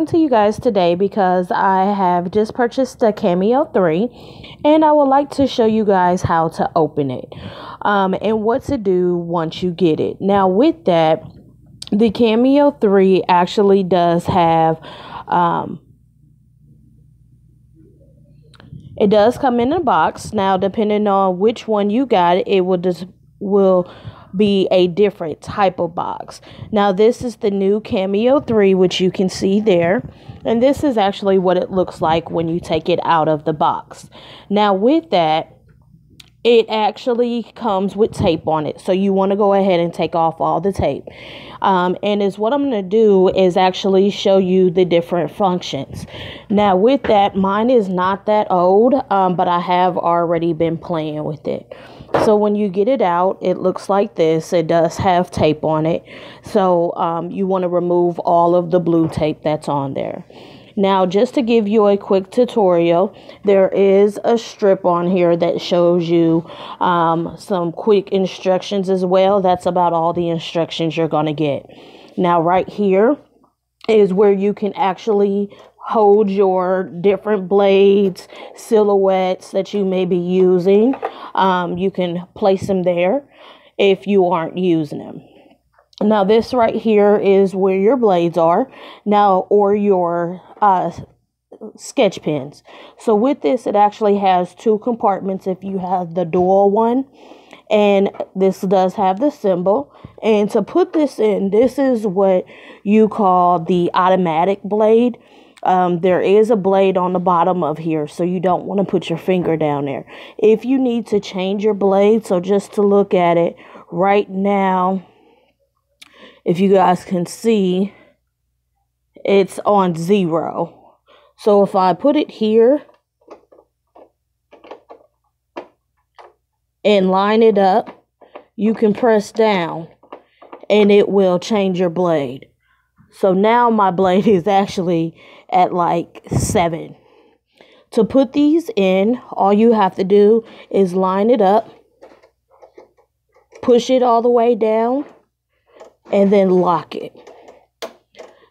To you guys today because I have just purchased a Cameo 3 and I would like to show you guys how to open it and what to do once you get it. Now with that, the Cameo 3 actually does have it does come in a box. Now depending on which one you got, it will be a different type of box. Now this is the new Cameo 3, which you can see there, and this is actually what it looks like when you take it out of the box. Now with that, it actually comes with tape on it, so you want to go ahead and take off all the tape. And is what I'm going to do is actually show you the different functions. Now with that, mine is not that old, but I have already been playing with it. So when you get it out, it looks like this. It does have tape on it, so you want to remove all of the blue tape that's on there. Now, just to give you a quick tutorial, there is a strip on here that shows you some quick instructions as well. That's about all the instructions you're going to get. Now, right here is where you can actually hold your different blades, silhouettes that you may be using. You can place them there if you aren't using them. Now this right here is where your blades are now, or your sketch pens. So with this, it actually has two compartments if you have the dual one, and this does have the symbol. And to put this in, this is what you call the automatic blade. There is a blade on the bottom of here, so you don't want to put your finger down there. If you need to change your blade, so just to look at it right now, if you guys can see, it's on 0. So if I put it here and line it up, you can press down and it will change your blade. So now my blade is actually at like 7. To put these in, all you have to do is line it up, push it all the way down, and then lock it.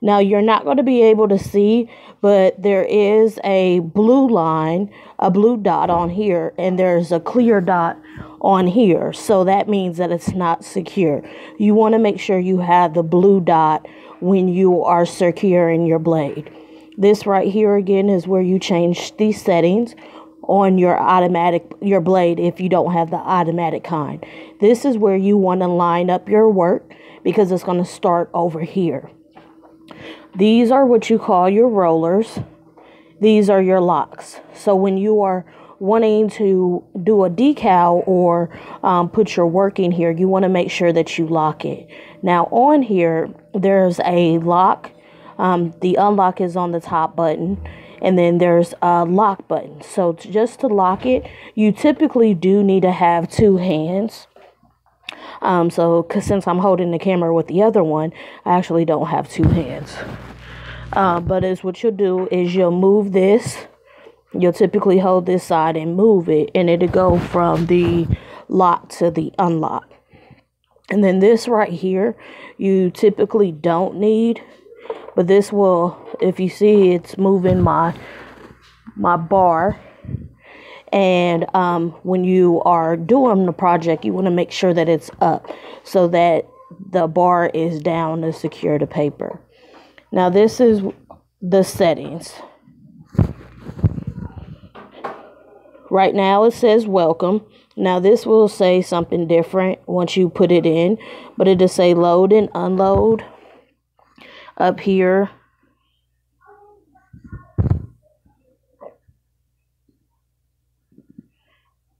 Now you're not going to be able to see, but there is a blue line, a blue dot on here, and there's a clear dot on here. So that means that it's not secure. You want to make sure you have the blue dot when you are securing your blade. This right here again is where you change these settings on your blade if you don't have the automatic kind. This is where you want to line up your work, because it's going to start over here. These are what you call your rollers. These are your locks. So when you are wanting to do a decal or put your work in here, you want to make sure that you lock it. Now on here, there's a lock. The unlock is on the top button, and then there's a lock button. So just to lock it, you typically do need to have 2 hands. Since I'm holding the camera with the other one, I actually don't have 2 hands. But is what you'll do is you'll move this. You'll typically hold this side and move it, and it'll go from the lock to the unlock. And then this right here, you typically don't need, but this will, if you see, it's moving my bar. And when you are doing the project, you want to make sure that it's up so that the bar is down to secure the paper. Now this is the settings. Right now it says welcome. Now this will say something different once you put it in, but it'll say load and unload up here.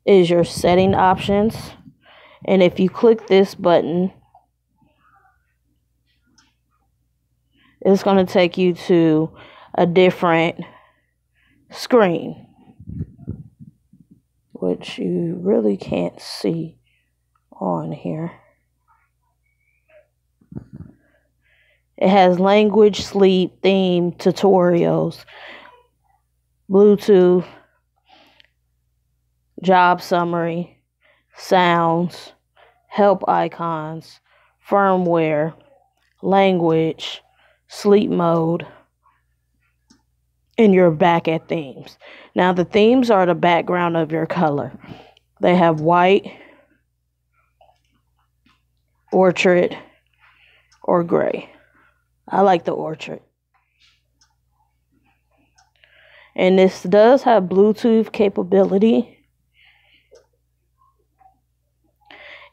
Is your setting options, and if you click this button, it's going to take you to a different screen, which you really can't see on here. It has language, sleep, theme, tutorials, Bluetooth, job summary, sounds, help icons, firmware, language, sleep mode, and you're back at themes. Now the themes are the background of your color. They have white, orchard, or gray. I like the orchard. And this does have Bluetooth capability.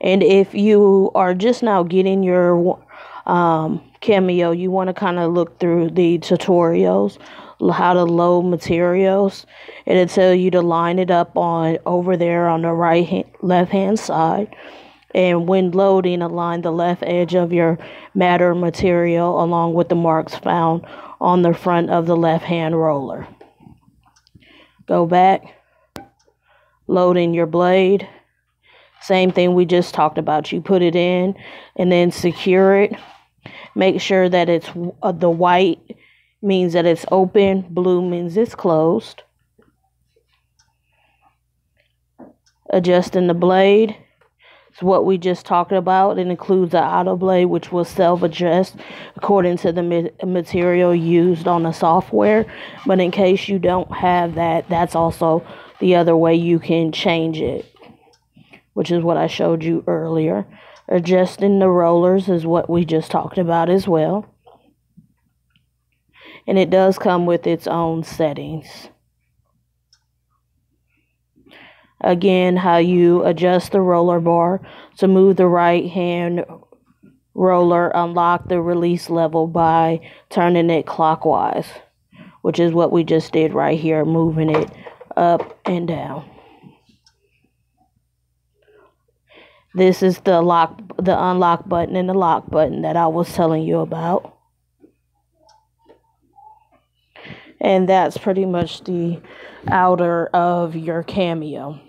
And if you are just now getting your Cameo, you want to kind of look through the tutorials, how to load materials. It'll tell you to line it up on over there on the left hand side. And when loading, align the left edge of your matter material along with the marks found on the front of the left hand roller. Go back, loading your blade. Same thing we just talked about. You put it in and then secure it. Make sure that it's the white means that it's open, blue means it's closed. Adjusting the blade is what we just talked about. It includes the auto blade, which will self-adjust according to the material used on the software. But in case you don't have that, that's also the other way you can change it, which is what I showed you earlier. Adjusting the rollers is what we just talked about as well. And it does come with its own settings. Again, how you adjust the roller bar. To move the right hand roller, unlock the release level by turning it clockwise, which is what we just did right here, moving it up and down. This is the unlock button and the lock button that I was telling you about. And that's pretty much the outer of your Cameo.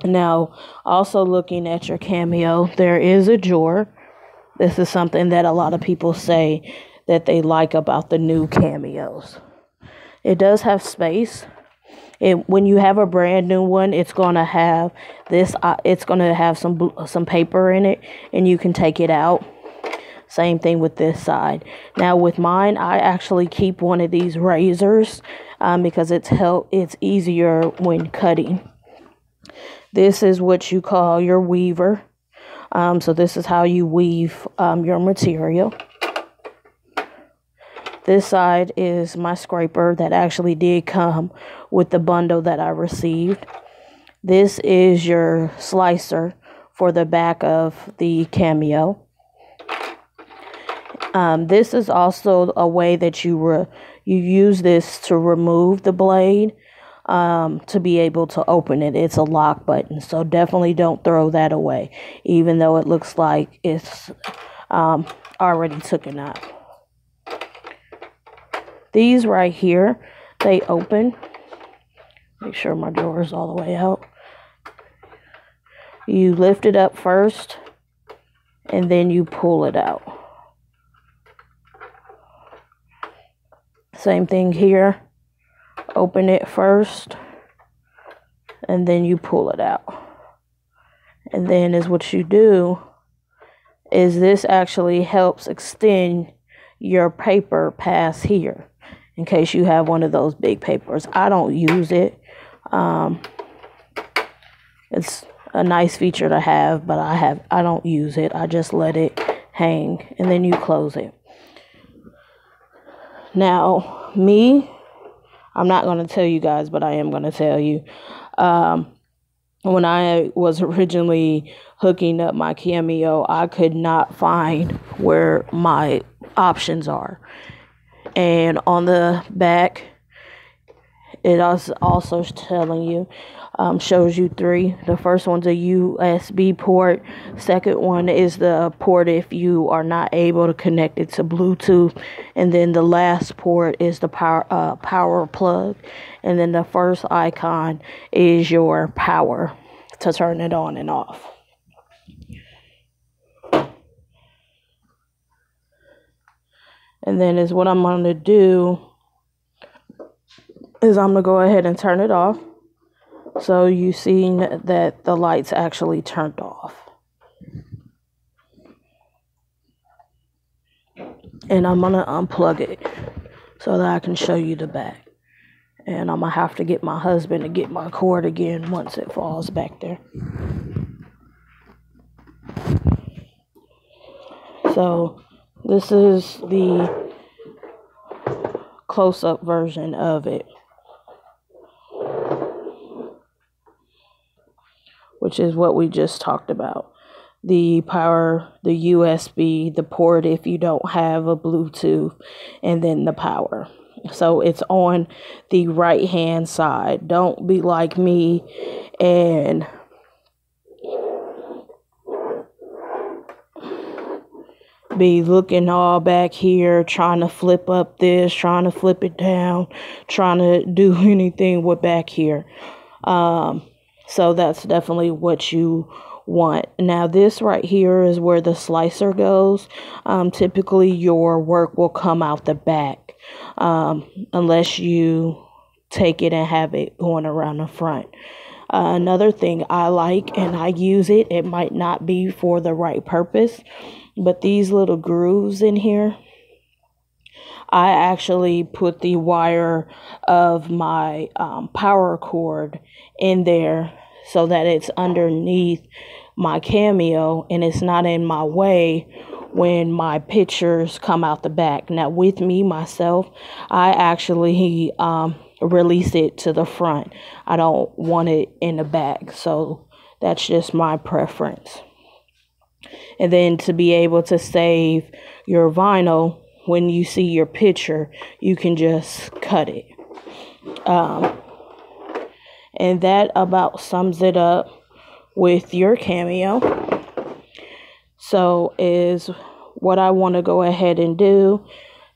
Now, also looking at your Cameo, there is a drawer. This is something that a lot of people say that they like about the new Cameos. It does have space. When you have a brand new one, it's gonna have this. It's gonna have some paper in it, and you can take it out. Same thing with this side. Now with mine, I actually keep one of these razors because it's easier when cutting. This is what you call your weaver. So this is how you weave your material. This side is my scraper that actually did come with the bundle that I received. This is your slicer for the back of the Cameo. This is also a way that you use this to remove the blade to be able to open it. It's a lock button, so definitely don't throw that away, even though it looks like it's already taken out. These right here, they open. Make sure my drawer is all the way out. You lift it up first, and then you pull it out. Same thing here. Open it first, and then you pull it out. And then is what you do is this actually helps extend your paper past here, in case you have one of those big papers. I don't use it. It's a nice feature to have, but I don't use it. I just let it hang, and then you close it. Now, I'm not going to tell you guys, but I am going to tell you. When I was originally hooking up my Cameo, I could not find where my options are. And on the back, it also telling you, shows you three. The first one's a USB port. Second one is the port if you are not able to connect it to Bluetooth. And then the last port is the power plug. And then the first icon is your power to turn it on and off. And then is what I'm going to do is I'm going to go ahead and turn it off. So you see that the light's actually turned off. And I'm going to unplug it so that I can show you the back. And I'm going to have to get my husband to get my cord again once it falls back there. So this is the close-up version of it, which is what we just talked about. The power, the USB, the port if you don't have a Bluetooth, and then the power. So it's on the right hand side. Don't be like me and be looking all back here, trying to flip up this, trying to flip it down, trying to do anything with back here. So that's definitely what you want. Now this right here is where the slicer goes. Typically your work will come out the back, unless you take it and have it going around the front. Another thing I like, and I use it, it might not be for the right purpose, but these little grooves in here, I actually put the wire of my power cord in there so that it's underneath my Cameo and it's not in my way when my pictures come out the back. Now with me, myself, I actually release it to the front. I don't want it in the back, so that's just my preference. And then to be able to save your vinyl, when you see your picture, you can just cut it. And that about sums it up with your Cameo. So is what I want to go ahead and do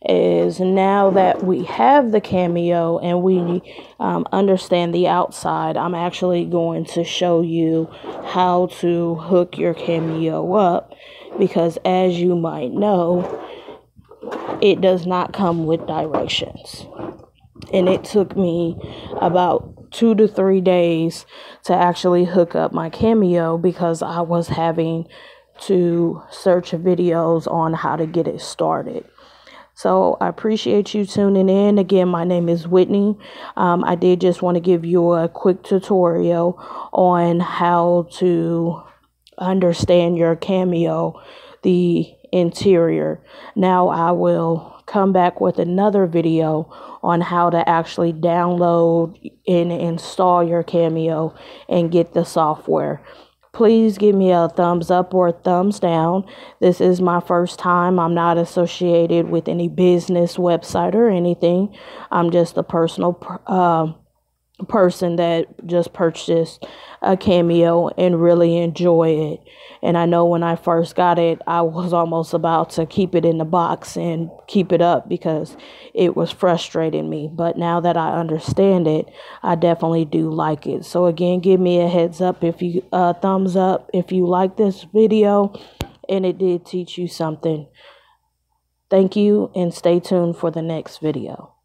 is, now that we have the Cameo and we understand the outside, I'm actually going to show you how to hook your Cameo up, because as you might know, it does not come with directions. And it took me about 2 to 3 days to actually hook up my Cameo, because I was having to search videos on how to get it started. So I appreciate you tuning in. Again, my name is Whitney. I did just want to give you a quick tutorial on how to understand your Cameo, the interior. Now I will come back with another video on how to actually download and install your Cameo and get the software. Please give me a thumbs up or a thumbs down. This is my first time. I'm not associated with any business website or anything. I'm just a personal person that just purchased a Cameo and really enjoy it. And I know when I first got it, I was almost about to keep it in the box and keep it up because it was frustrating me. But now that I understand it, I definitely do like it. So again, give me a heads up if you thumbs up if you like this video and it did teach you something. Thank you, and stay tuned for the next video.